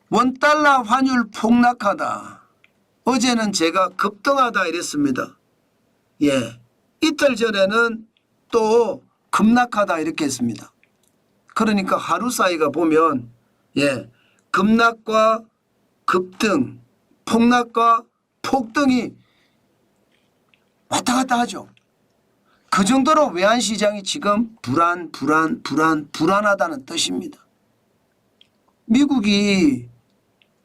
원달러 환율 폭락하다. 어제는 제가 급등하다 이랬습니다. 예, 이틀 전에는 또 급락하다 이렇게 했습니다. 그러니까 하루 사이가 보면 예, 급락과 급등, 폭락과 폭등이 왔다 갔다 하죠. 그 정도로 외환시장이 지금 불안하다는 뜻입니다. 미국이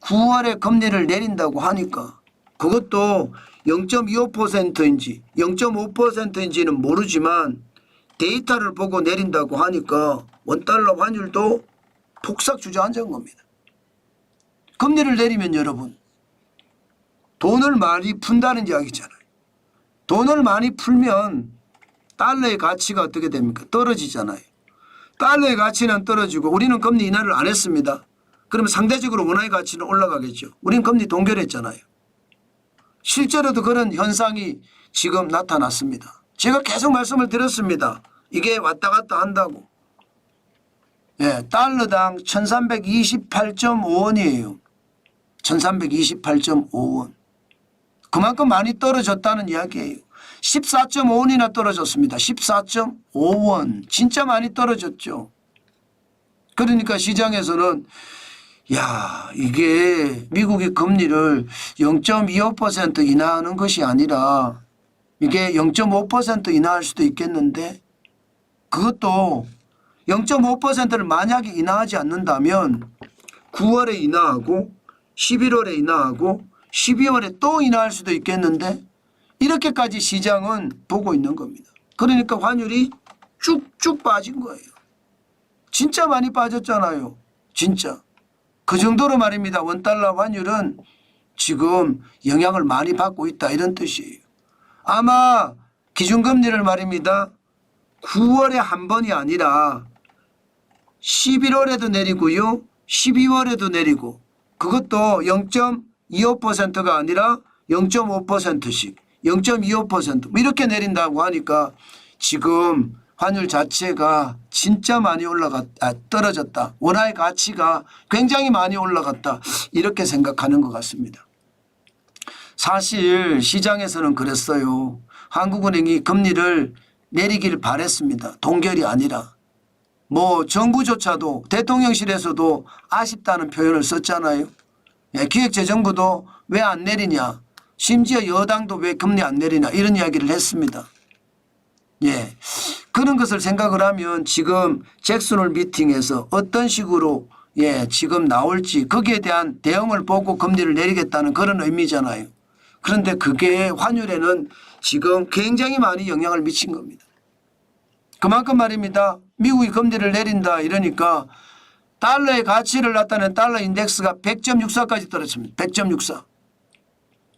9월에 금리를 내린다고 하니까 그것도 0.25%인지 0.5%인지는 모르지만 데이터를 보고 내린다고 하니까 원달러 환율도 폭삭 주저앉은 겁니다. 금리를 내리면 여러분 돈을 많이 푼다는 이야기잖아요. 돈을 많이 풀면 달러의 가치가 어떻게 됩니까? 떨어지잖아요. 달러의 가치는 떨어지고 우리는 금리 인하를 안 했습니다. 그러면 상대적으로 원화의 가치는 올라가겠죠. 우리는 금리 동결했잖아요. 실제로도 그런 현상이 지금 나타났습니다. 제가 계속 말씀을 드렸습니다. 이게 왔다 갔다 한다고. 예, 달러당 1328.5원이에요. 1328.5원. 그만큼 많이 떨어졌다는 이야기예요. 14.5원이나 떨어졌습니다. 14.5원. 진짜 많이 떨어졌죠. 그러니까 시장에서는 야, 이게 미국이 금리를 0.25% 인하하는 것이 아니라 이게 0.5% 인하할 수도 있겠는데 그것도 0.5%를 만약에 인하하지 않는다면 9월에 인하하고 11월에 인하하고 12월에 또 인하할 수도 있겠는데 이렇게까지 시장은 보고 있는 겁니다. 그러니까 환율이 쭉쭉 빠진 거예요. 진짜 많이 빠졌잖아요. 진짜. 그 정도로 말입니다. 원달러 환율은 지금 영향을 많이 받고 있다 이런 뜻이에요. 아마 기준금리를 말입니다. 9월에 한 번이 아니라 11월에도 내리고요. 12월에도 내리고 그것도 0.25%가 아니라 0.5%씩 0.25% 뭐 이렇게 내린다고 하니까 지금 환율 자체가 진짜 많이 떨어졌다. 원화의 가치가 굉장히 많이 올라갔다. 이렇게 생각하는 것 같습니다. 사실 시장에서는 그랬어요. 한국은행이 금리를 내리길 바랬습니다. 동결이 아니라. 뭐 정부조차도 대통령실에서도 아쉽다는 표현을 썼잖아요. 예, 기획재정부도 왜 안 내리냐. 심지어 여당도 왜 금리 안 내리냐 이런 이야기를 했습니다. 예, 그런 것을 생각을 하면 지금 잭슨홀 미팅에서 어떤 식으로 예, 지금 나올지 거기에 대한 대응을 보고 금리를 내리겠다는 그런 의미잖아요. 그런데 그게 환율에는 지금 굉장히 많이 영향을 미친 겁니다. 그만큼 말입니다. 미국이 금리를 내린다 이러니까 달러의 가치를 나타낸 달러 인덱스가 100.64까지 떨어졌습니다. 100.64.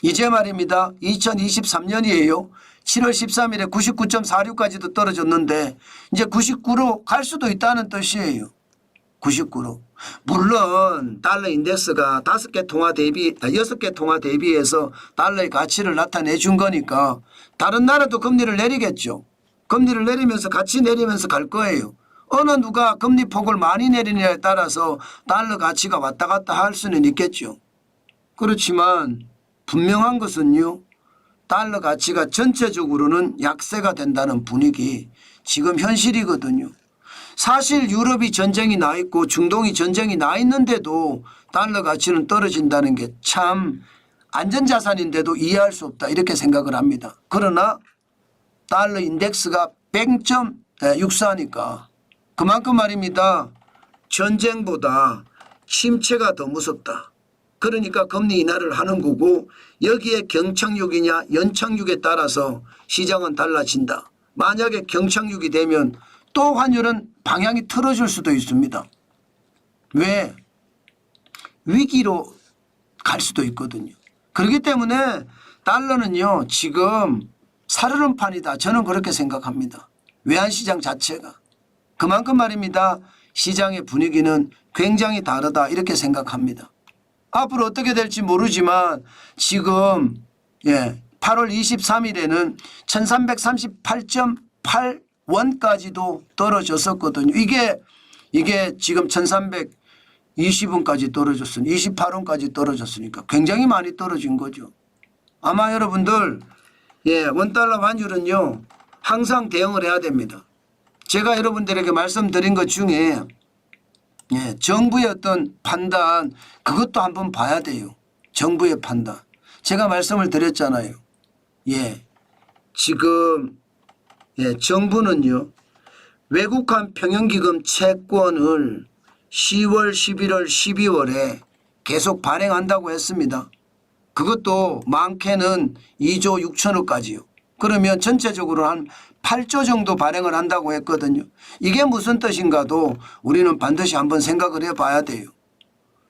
이제 말입니다. 2023년이에요. 7월 13일에 99.46까지도 떨어졌는데 이제 99로 갈 수도 있다는 뜻이에요. 99로. 물론 달러 인덱스가 6개 통화 대비해서 달러의 가치를 나타내 준 거니까 다른 나라도 금리를 내리겠죠. 금리를 내리면서 같이 내리면서 갈 거예요. 어느 누가 금리 폭을 많이 내리느냐에 따라서 달러 가치가 왔다 갔다 할 수는 있겠죠. 그렇지만 분명한 것은요. 달러 가치가 전체적으로는 약세가 된다는 분위기 지금 현실이거든요. 사실 유럽이 전쟁이 나 있고 중동이 전쟁이 나 있는데도 달러 가치는 떨어진다는 게 참 안전자산인데도 이해할 수 없다 이렇게 생각을 합니다. 그러나 달러 인덱스가 100.64니까 그만큼 말입니다. 전쟁보다 침체가 더 무섭다. 그러니까 금리 인하를 하는 거고 여기에 경착륙이냐 연착륙에 따라서 시장은 달라진다. 만약에 경착륙이 되면 또 환율은 방향이 틀어질 수도 있습니다. 왜? 위기로 갈 수도 있거든요. 그렇기 때문에 달러는요 지금 살얼음판이다. 저는 그렇게 생각합니다. 외환시장 자체가. 그만큼 말입니다. 시장의 분위기는 굉장히 다르다 이렇게 생각합니다. 앞으로 어떻게 될지 모르지만 지금 8월 23일에는 1338.8원까지도 떨어졌었거든요. 이게 지금 20원까지 떨어졌으니 28원까지 떨어졌으니까 굉장히 많이 떨어진 거죠. 아마 여러분들 원달러 환율은요 항상 대응을 해야 됩니다. 제가 여러분들에게 말씀드린 것 중에 정부의 어떤 판단 그것도 한번 봐야 돼요. 정부의 판단. 제가 말씀을 드렸잖아요. 지금 정부는요 외국환 평형기금 채권을 10월, 11월, 12월에 계속 발행한다고 했습니다. 그것도 많게는 2조 6천억까지요. 그러면 전체적으로 한 8조 정도 발행을 한다고 했거든요. 이게 무슨 뜻인가도 우리는 반드시 한번 생각을 해봐야 돼요.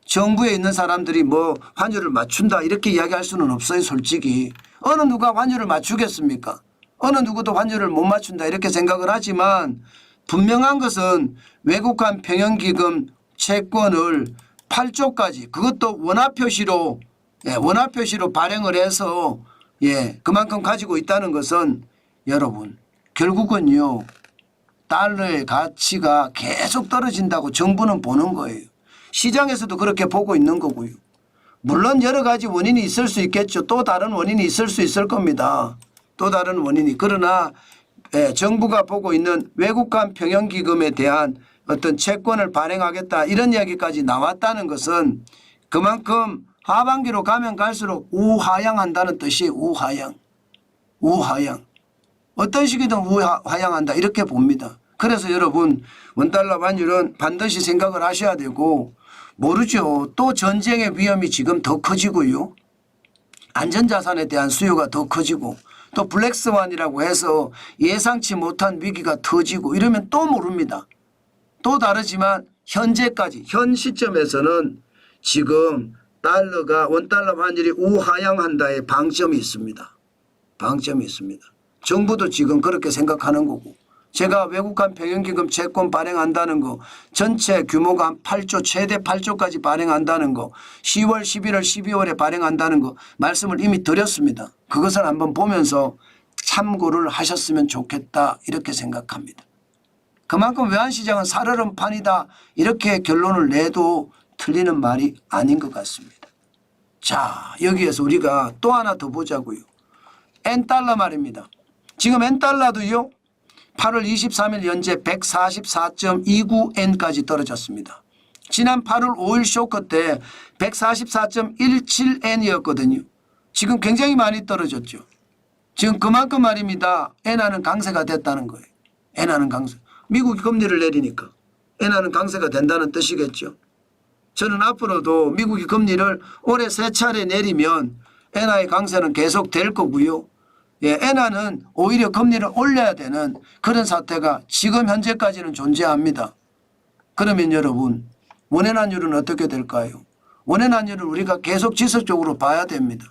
정부에 있는 사람들이 뭐 환율을 맞춘다 이렇게 이야기할 수는 없어요. 솔직히 어느 누가 환율을 맞추겠습니까? 어느 누구도 환율을 못 맞춘다 이렇게 생각을 하지만 분명한 것은 외국환 평형기금 채권을 8조까지 그것도 원화표시로 발행을 해서 그만큼 가지고 있다는 것은 여러분 결국은요 달러의 가치가 계속 떨어진다고 정부는 보는 거예요. 시장에서도 그렇게 보고 있는 거고요. 물론 여러 가지 원인이 있을 수 있겠죠. 또 다른 원인이 있을 수 있을 겁니다. 또 다른 원인이. 그러나 정부가 보고 있는 외국환 평형기금에 대한 어떤 채권을 발행하겠다 이런 이야기까지 나왔다는 것은 그만큼 하반기로 가면 갈수록 우하향한다는 뜻이에요. 우하향. 어떤 식이든 우하향한다 이렇게 봅니다. 그래서 여러분 원달러 환율은 반드시 생각을 하셔야 되고 모르죠. 또 전쟁의 위험이 지금 더 커지고요. 안전자산에 대한 수요가 더 커지고 또 블랙스완이라고 해서 예상치 못한 위기가 터지고 이러면 또 모릅니다. 또 다르지만 현재까지 현 시점에서는 지금 원달러 환율이 우하향한다의 방점이 있습니다. 정부도 지금 그렇게 생각하는 거고 제가 외국환 평형기금 채권 발행한다는 거 전체 규모가 한 8조 최대 8조까지 발행한다는 거 10월 11월 12월에 발행한다는 거 말씀을 이미 드렸습니다. 그것을 한번 보면서 참고를 하셨으면 좋겠다 이렇게 생각합니다. 그만큼 외환시장은 살얼음판이다 이렇게 결론을 내도 틀리는 말이 아닌 것 같습니다. 자 여기에서 우리가 또 하나 더 보자고요. N달러 말입니다. 지금 N달러도요 8월 23일 현재 144.29N까지 떨어졌습니다. 지난 8월 5일 쇼크 때 144.17N이었거든요. 지금 굉장히 많이 떨어졌죠. 지금 그만큼 말입니다. 엔화는 강세가 됐다는 거예요. 엔화는 강세. 미국이 금리를 내리니까 엔화는 강세가 된다는 뜻이겠죠. 저는 앞으로도 미국이 금리를 올해 3차례 내리면 엔화의 강세는 계속 될 거고요. 엔화는 오히려 금리를 올려야 되는 그런 사태가 지금 현재까지는 존재합니다. 그러면 여러분 원외환율은 어떻게 될까요? 원외환율을 우리가 계속 지속적으로 봐야 됩니다.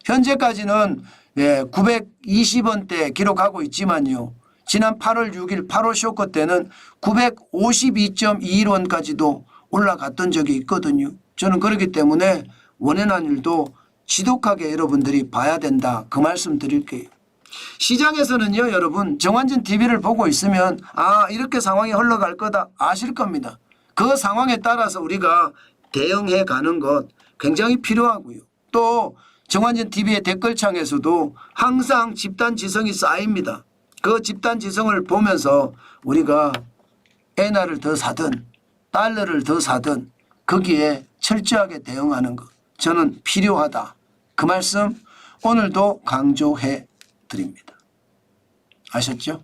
현재까지는 920원대 기록하고 있지만요. 지난 8월 6일 8월 쇼크 때는 952.21원까지도 올라갔던 적이 있거든요. 저는 그렇기 때문에 원외환율도 지독하게 여러분들이 봐야 된다. 그 말씀 드릴게요. 시장에서는요 여러분 정환진 TV를 보고 있으면 이렇게 상황이 흘러갈 거다 아실 겁니다. 그 상황에 따라서 우리가 대응해 가는 것 굉장히 필요하고요. 또 정환진 TV의 댓글창에서도 항상 집단지성이 쌓입니다. 그 집단지성을 보면서 우리가 엔화를 더 사든 달러를 더 사든 거기에 철저하게 대응하는 것 저는 필요하다. 그 말씀 오늘도 강조해 드립니다. 아셨죠?